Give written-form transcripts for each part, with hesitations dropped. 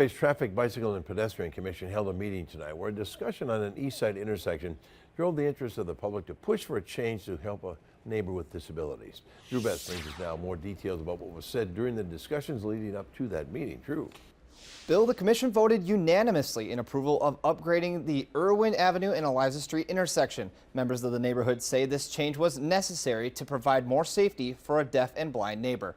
Today's Traffic, Bicycle and Pedestrian Commission held a meeting tonight where a discussion on an east side intersection drove the interest of the public to push for a change to help a neighbor with disabilities. Drew Best brings us now more details about what was said during the discussions leading up to that meeting. Drew. Bill, the commission voted unanimously in approval of upgrading the Irwin Avenue and Eliza Street intersection. Members of the neighborhood say this change was necessary to provide more safety for a deaf and blind neighbor.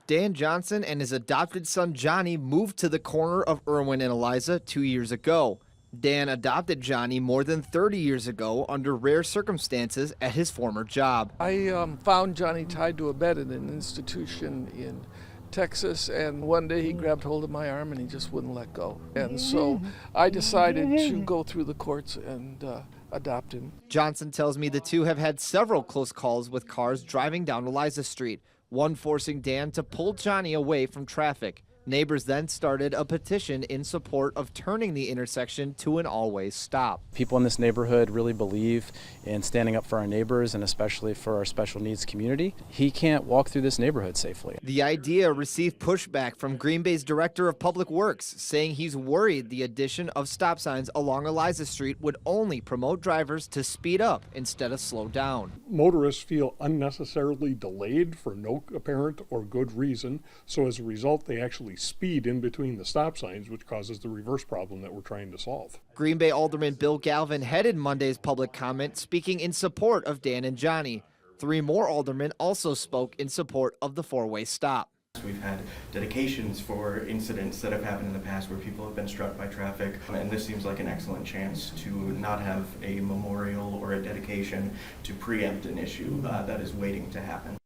Dan Johnson and his adopted son Johnny moved to the corner of Irwin and Eliza 2 years ago. Dan adopted Johnny more than 30 years ago under rare circumstances at his former job. I found Johnny tied to a bed in an institution in Texas, and one day he grabbed hold of my arm and he just wouldn't let go. And so I decided to go through the courts and adopt him. Johnson tells me the two have had several close calls with cars driving down Eliza Street, one forcing Dan to pull Johnny away from traffic. Neighbors then started a petition in support of turning the intersection to an always stop. People in this neighborhood really believe in standing up for our neighbors and especially for our special needs community. He can't walk through this neighborhood safely. The idea received pushback from Green Bay's Director of Public Works, saying he's worried the addition of stop signs along Eliza Street would only promote drivers to speed up instead of slow down. Motorists feel unnecessarily delayed for no apparent or good reason, so as a result they actually speed in between the stop signs, which causes the reverse problem that we're trying to solve. Green Bay Alderman Bill Galvin headed Monday's public comment, speaking in support of Dan and Johnny. 3 more aldermen also spoke in support of the four-way stop. We've had dedications for incidents that have happened in the past where people have been struck by traffic, and this seems like an excellent chance to not have a memorial or a dedication to preempt an issue that is waiting to happen.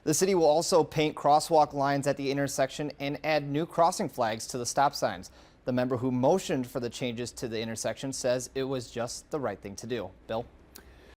The city will also paint crosswalk lines at the intersection and add new crossing flags to the stop signs. The member who motioned for the changes to the intersection says it was just the right thing to do. Bill?